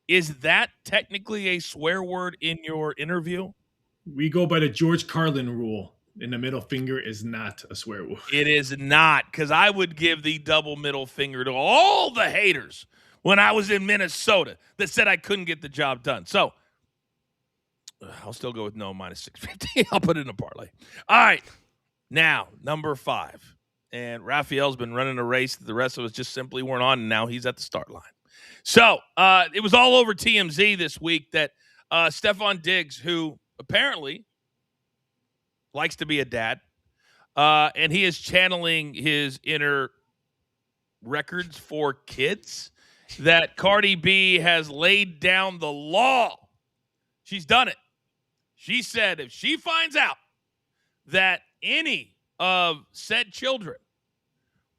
is that technically a swear word in your interview? We go by the George Carlin rule, and the middle finger is not a swear word. It is not, because I would give the double middle finger to all the haters when I was in Minnesota that said I couldn't get the job done. So I'll still go with no minus 650. I'll put it in a parlay. All right. Now, number 5. And Raphael's been running a race that the rest of us just simply weren't on, and now he's at the start line. So it was all over TMZ this week that Stephon Diggs, who apparently likes to be a dad, and he is channeling his inner records for kids, that Cardi B has laid down the law. She's done it. She said if she finds out that any of said children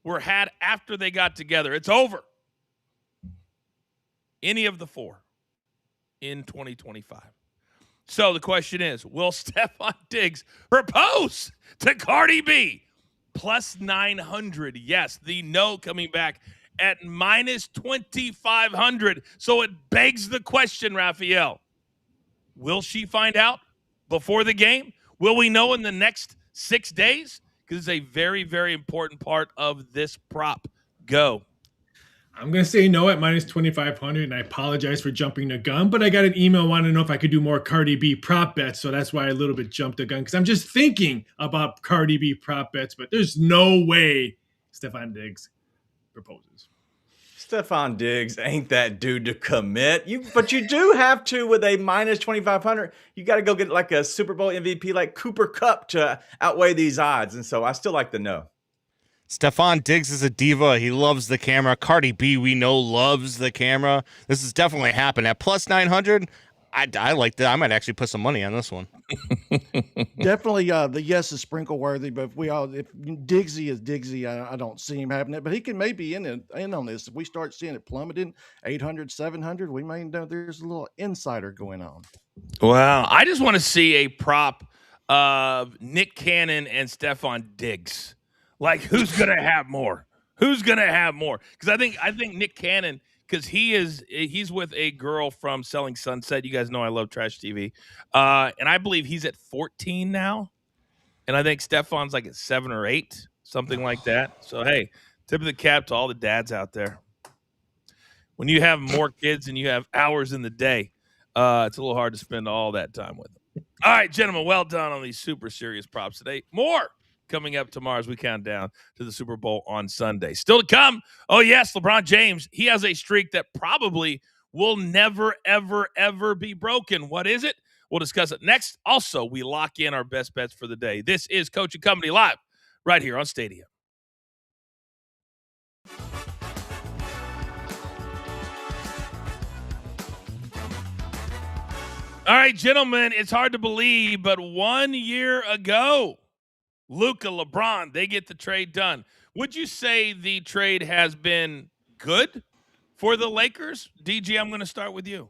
were had after they got together, it's over. Any of the 4 in 2025. So the question is, will Stephon Diggs propose to Cardi B? Plus 900. Yes, the no coming back at minus 2,500. So it begs the question, Raphael. Will she find out before the game? Will we know in the next 6 days? Because it's a very, very important part of this prop. Go. I'm going to say no at minus 2,500, and I apologize for jumping the gun, but I got an email wanting to know if I could do more Cardi B prop bets, so that's why I a little bit jumped the gun, because I'm just thinking about Cardi B prop bets, but there's no way Stephon Diggs proposes. Stephon Diggs ain't that dude to commit. But you do have to, with a minus 2,500, you got to go get like a Super Bowl MVP like Cooper Kupp to outweigh these odds, and so I still like the no. Stephon Diggs is a diva. He loves the camera. Cardi B, we know, loves the camera. This has definitely happened. At plus 900, I like that. I might actually put some money on this one. Definitely, the yes is sprinkle worthy. But if Diggsy is Diggsy, I don't see him having it. But he can maybe in on this. If we start seeing it plummeting 800, 700, we may know there's a little insider going on. Wow, I just want to see a prop of Nick Cannon and Stephon Diggs. Like, who's gonna have more? Who's gonna have more? Because I think Nick Cannon, because he's with a girl from Selling Sunset. You guys know I love trash TV, and I believe he's at 14 now, and I think Stephon's like at 7 or 8, something like that. So hey, tip of the cap to all the dads out there. When you have more kids and you have hours in the day, it's a little hard to spend all that time with them. All right, gentlemen, well done on these super serious props today. More coming up tomorrow as we count down to the Super Bowl on Sunday. Still to come, oh yes, LeBron James, he has a streak that probably will never, ever, ever be broken. What is it? We'll discuss it next. Also, we lock in our best bets for the day. This is Coach and Company Live right here on Stadium. All right, gentlemen, it's hard to believe, but 1 year ago, Luka, LeBron, they get the trade done. Would you say the trade has been good for the Lakers? DG, I'm going to start with you.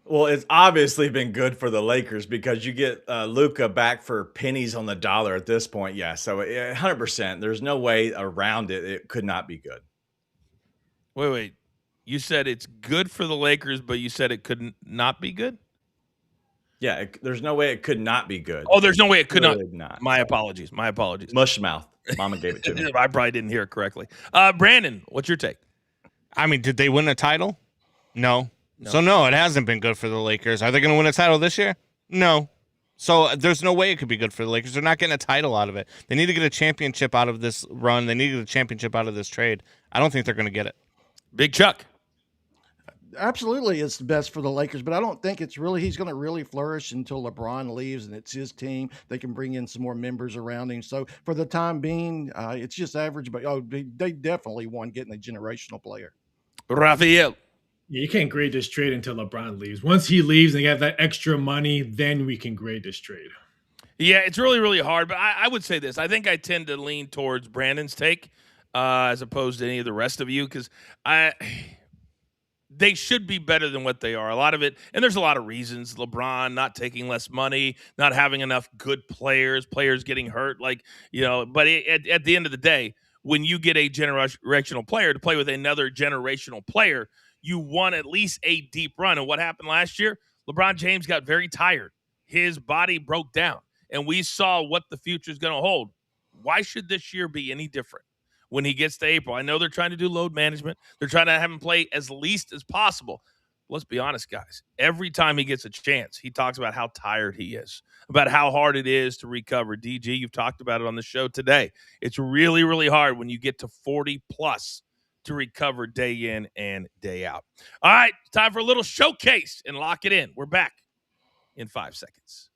Well, it's obviously been good for the Lakers because you get Luka back for pennies on the dollar at this point. Yeah, so 100%. There's no way around it. It could not be good. Wait. You said it's good for the Lakers, but you said it could not be good? Yeah, there's no way it could not be good. Oh, there's no way it could Really not. My apologies. Mush mouth. Mama gave it to me. I probably didn't hear it correctly. Brandon, what's your take? I mean, did they win a title? No. So, no, it hasn't been good for the Lakers. Are they going to win a title this year? No. So, there's no way it could be good for the Lakers. They're not getting a title out of it. They need to get a championship out of this run. They need to get a championship out of this trade. I don't think they're going to get it. Big Chuck. Absolutely, it's the best for the Lakers, but I don't think he's going to really flourish until LeBron leaves and it's his team. They can bring in some more members around him. So for the time being, it's just average, but they definitely won getting a generational player. Raphael. Yeah, you can't grade this trade until LeBron leaves. Once he leaves and they have that extra money, then we can grade this trade. Yeah, it's really, really hard, but I would say this. I think I tend to lean towards Brandon's take as opposed to any of the rest of you because they should be better than what they are. A lot of it, and there's a lot of reasons. LeBron not taking less money, not having enough good players getting hurt. But at the end of the day, when you get a generational player to play with another generational player, you won at least a deep run. And what happened last year? LeBron James got very tired. His body broke down, and we saw what the future is going to hold. Why should this year be any different? When he gets to April, I know they're trying to do load management. They're trying to have him play as least as possible. Let's be honest, guys. Every time he gets a chance, he talks about how tired he is, about how hard it is to recover. DG, you've talked about it on the show today. It's really, really hard when you get to 40-plus to recover day in and day out. All right, time for a little showcase and lock it in. We're back in 5 seconds.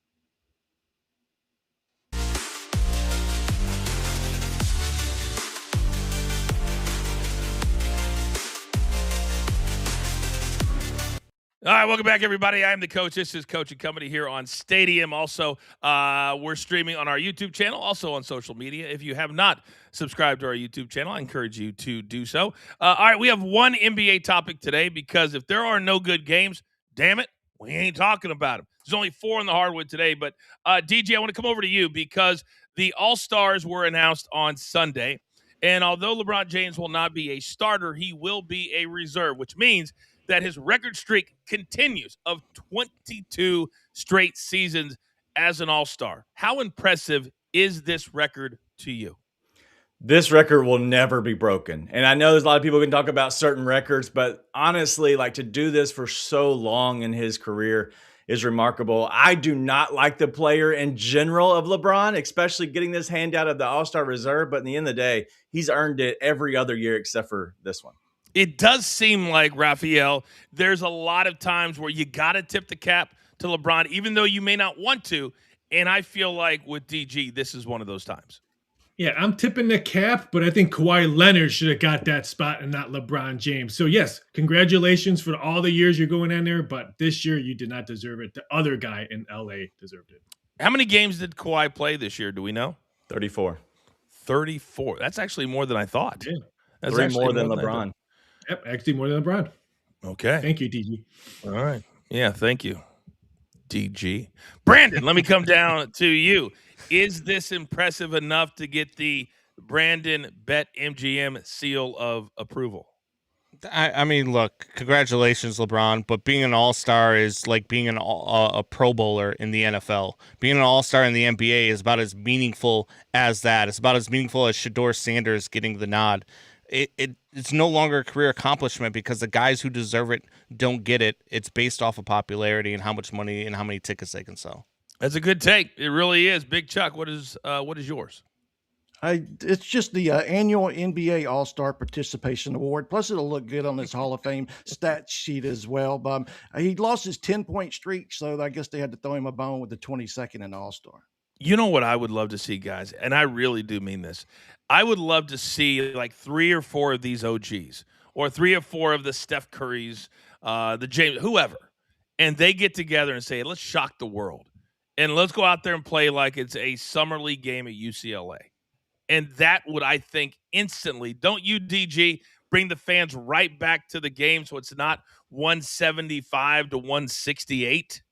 All right, welcome back, everybody. I am the coach. This is Coach and Company here on Stadium. Also, we're streaming on our YouTube channel, also on social media. If you have not subscribed to our YouTube channel, I encourage you to do so. All right, we have one NBA topic today because if there are no good games, damn it, we ain't talking about them. There's only 4 on the hardwood today, but DJ, I want to come over to you because the All-Stars were announced on Sunday, and although LeBron James will not be a starter, he will be a reserve, which means that his record streak continues of 22 straight seasons as an All-Star. How impressive is this record to you? This record will never be broken. And I know there's a lot of people who can talk about certain records, but honestly, to do this for so long in his career is remarkable. I do not like the player in general of LeBron, especially getting this handout of the All-Star reserve. But in the end of the day, he's earned it every other year except for this one. It does seem like, Raphael, there's a lot of times where you got to tip the cap to LeBron, even though you may not want to. And I feel like with DG, this is one of those times. Yeah, I'm tipping the cap, but I think Kawhi Leonard should have got that spot and not LeBron James. So, yes, congratulations for all the years you're going in there, but this year you did not deserve it. The other guy in L.A. deserved it. How many games did Kawhi play this year? Do we know? 34. 34. That's actually more than I thought. Yeah. That's 3 more than LeBron. Yep, actually more than LeBron. Okay. Thank you, DG. All right. Yeah, thank you, DG. Brandon, let me come down to you. Is this impressive enough to get the Brandon Bet MGM seal of approval? I mean, look, congratulations, LeBron, but being an all-star is like being a Pro Bowler in the NFL. Being an all-star in the NBA is about as meaningful as that. It's about as meaningful as Shador Sanders getting the nod. It's no longer a career accomplishment because the guys who deserve it don't get it. It's based off of popularity and how much money and how many tickets they can sell. That's a good take. It really is. Big Chuck, what is yours? It's just the annual NBA All-Star Participation Award. Plus, it'll look good on his Hall of Fame stat sheet as well. But he lost his 10-point streak, so I guess they had to throw him a bone with the 22nd in All-Star. You know what I would love to see, guys, and I really do mean this. I would love to see 3 or 4 of these OGs or 3 or 4 of the Steph Currys, the James, whoever, and they get together and say, let's shock the world. And let's go out there and play like it's a summer league game at UCLA. And that would, I think, instantly, don't you, DG, bring the fans right back to the game so it's not 175 to 168?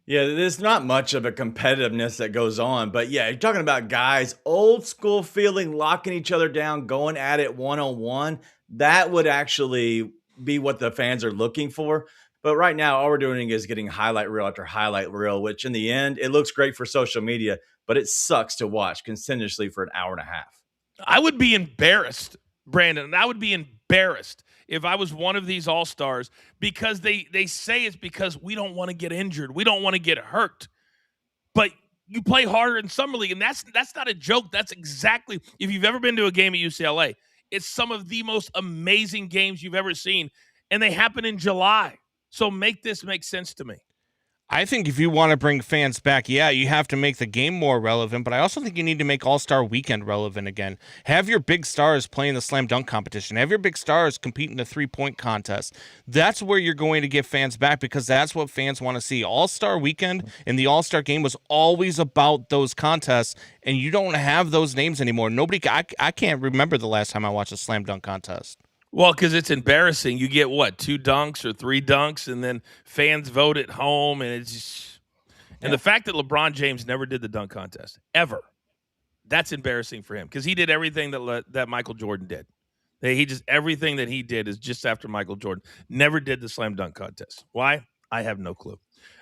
Yeah, there's not much of a competitiveness that goes on. But yeah, you're talking about guys, old school feeling, locking each other down, going at it one-on-one. That would actually be what the fans are looking for. But right now, all we're doing is getting highlight reel after highlight reel, which in the end, it looks great for social media, but it sucks to watch continuously for an hour and a half. I would be embarrassed, Brandon. I would be embarrassed if I was one of these all-stars, because they say it's because we don't want to get injured. We don't want to get hurt. But you play harder in summer league, and that's not a joke. That's exactly, if you've ever been to a game at UCLA, it's some of the most amazing games you've ever seen, and they happen in July. So make this make sense to me. I think if you want to bring fans back, yeah, you have to make the game more relevant, but I also think you need to make All-Star Weekend relevant again. Have your big stars play in the slam dunk competition. Have your big stars compete in the three-point contest. That's where you're going to get fans back, because that's what fans want to see. All-Star Weekend and the All-Star Game was always about those contests, and you don't have those names anymore. I can't remember the last time I watched a slam dunk contest. Well, because it's embarrassing. You get, 2 dunks or 3 dunks, and then fans vote at home, and it's just – and the fact that LeBron James never did the dunk contest, ever, that's embarrassing for him, because he did everything that Michael Jordan did. Everything that he did is just after Michael Jordan. Never did the slam dunk contest. Why? I have no clue.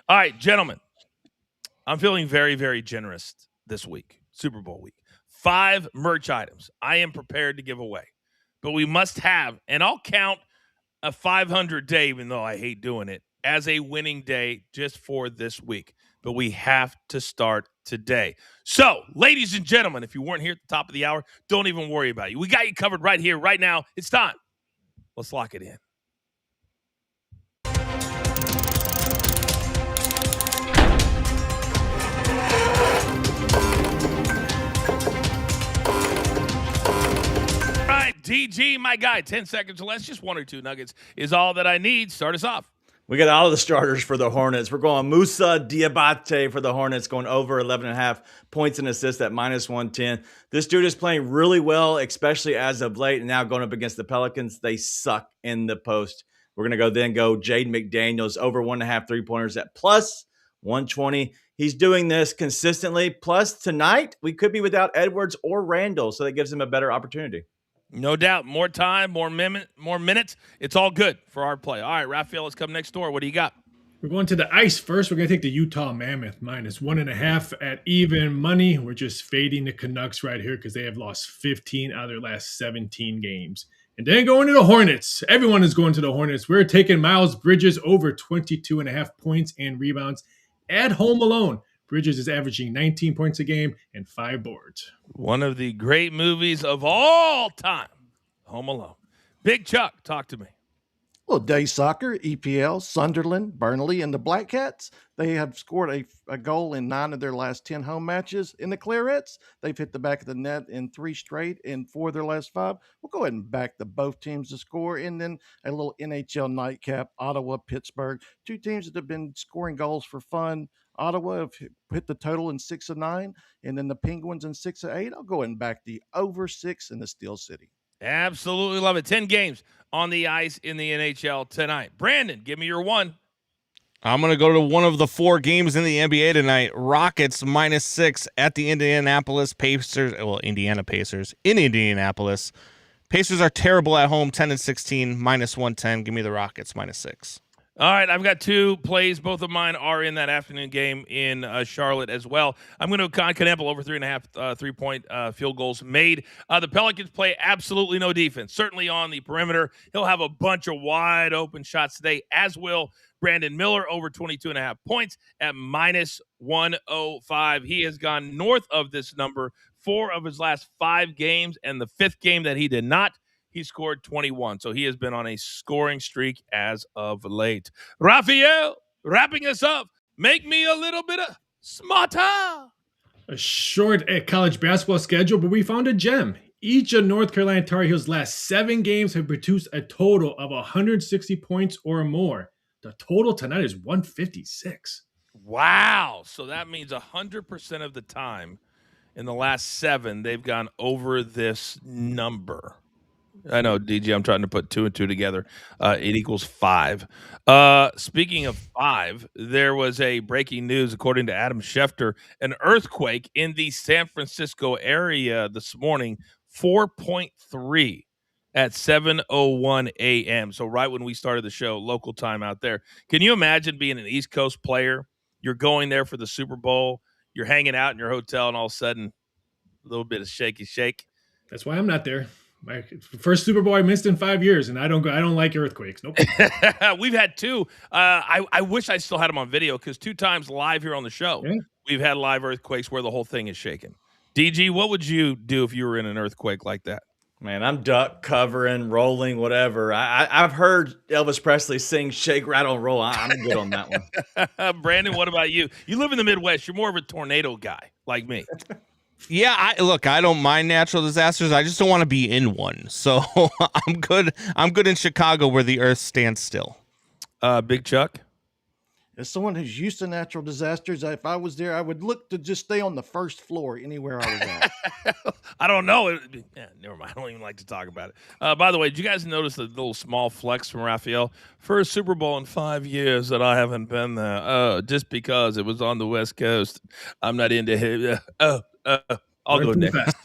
All right, gentlemen, I'm feeling very, very generous this week, Super Bowl week. 5 merch items I am prepared to give away. But we must have, and I'll count a 500 day, even though I hate doing it, as a winning day just for this week. But we have to start today. So, ladies and gentlemen, if you weren't here at the top of the hour, don't even worry about it. We got you covered right here, right now. It's time. Let's lock it in. DG, my guy, 10 seconds or less, just 1 or 2 nuggets is all that I need. Start us off. We got all of the starters for the Hornets. We're going Musa Diabate for the Hornets, going over 11.5 points and assists at -110. This dude is playing really well, especially as of late, and now going up against the Pelicans. They suck in the post. We're going to go Jaden McDaniels, over 1.5 3-pointers at +120. He's doing this consistently. Plus, tonight, we could be without Edwards or Randall, so that gives him a better opportunity. No doubt. More time, more minutes. It's all good for our play. All right, Raphael, let's come next door. What do you got? We're going to the ice first. We're going to take the Utah Mammoth -1.5 at even money. We're just fading the Canucks right here because they have lost 15 out of their last 17 games. And then going to the Hornets. Everyone is going to the Hornets. We're taking Miles Bridges over 22.5 points and rebounds at home alone. Bridges is averaging 19 points a game and 5 boards. One of the great movies of all time, Home Alone. Big Chuck, talk to me. Well, day soccer, EPL, Sunderland, Burnley, and the Black Cats. They have scored a goal in 9 of their last 10 home matches. In the Clarettes, they've hit the back of the net in 3 straight and 4 of their last 5. We'll go ahead and back both teams to score. And then a little NHL nightcap, Ottawa, Pittsburgh. 2 teams that have been scoring goals for fun. Ottawa have hit the total in 6 of 9, and then the Penguins in 6 of 8. I'll go ahead and back the over 6 in the Steel City. Absolutely love it. 10 games on the ice in the NHL tonight. Brandon, give me your one. I'm going to go to one of the 4 games in the NBA tonight. Rockets -6 at the Indianapolis Pacers. Well, Indiana Pacers in Indianapolis. Pacers are terrible at home, 10-16, -110. Give me the Rockets, -6. All right, I've got 2 plays. Both of mine are in that afternoon game in Charlotte as well. I'm going to Knappel over 3.5 3-point field goals made. The Pelicans play absolutely no defense, certainly on the perimeter. He'll have a bunch of wide open shots today, as will Brandon Miller, over 22.5 points at -105. He has gone north of this number 4 of his last 5 games, and the 5th game that he did not, he scored 21. So he has been on a scoring streak as of late. Raphael, wrapping us up, make me a little bit of smarter. A short college basketball schedule, but we found a gem. Each of North Carolina Tar Heels' last 7 games have produced a total of 160 points or more. The total tonight is 156. Wow. So that means 100% of the time in the last 7, they've gone over this number. I know, DG, I'm trying to put 2 and 2 together. It equals 5. Speaking of 5, there was a breaking news, according to Adam Schefter, an earthquake in the San Francisco area this morning, 4.3 at 7:01 a.m. So right when we started the show, local time out there. Can you imagine being an East Coast player? You're going there for the Super Bowl. You're hanging out in your hotel, and all of a sudden, a little bit of shaky shake. That's why I'm not there. My first Super Bowl I missed in 5 years, and I don't like earthquakes. Nope. We've had 2. I wish I still had them on video because 2 times live here on the show, we've had live earthquakes where the whole thing is shaking. DG, what would you do if you were in an earthquake like that? Man, I'm duck covering, rolling, whatever. I've heard Elvis Presley sing "Shake, Rattle, Roll." I'm good on that one. Brandon, what about you? You live in the Midwest. You're more of a tornado guy like me. Yeah, I don't mind natural disasters. I just don't want to be in one. So I'm good. I'm good in Chicago where the earth stands still. Big Chuck? As someone who's used to natural disasters, if I was there, I would look to just stay on the first floor anywhere I was at. I don't know. Never mind. I don't even like to talk about it. By the way, did you guys notice the little small flex from Raphael? First Super Bowl in 5 years that I haven't been there. Oh, just because it was on the West Coast. I'm not into it. I'll go next.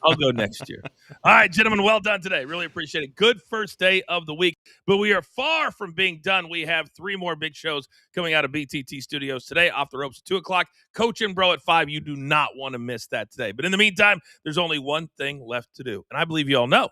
I'll go next year. All right, gentlemen, well done today. Really appreciate it. Good first day of the week, but we are far from being done. We have 3 more big shows coming out of BTT Studios today. Off the Ropes at 2 o'clock. Coach and Bro at 5. You do not want to miss that today. But in the meantime, there's only one thing left to do, and I believe you all know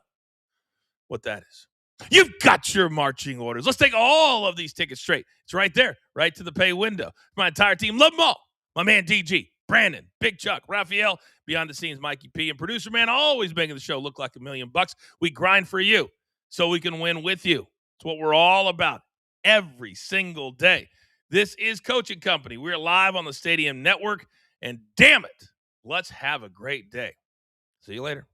what that is. You've got your marching orders. Let's take all of these tickets straight. It's right there, right to the pay window. My entire team, love them all. My man DG, Brandon, Big Chuck, Raphael, behind the scenes, Mikey P, and producer man, always making the show look like $1 million. We grind for you so we can win with you. It's what we're all about every single day. This is Coaching Company. We're live on the Stadium Network, and damn it, let's have a great day. See you later.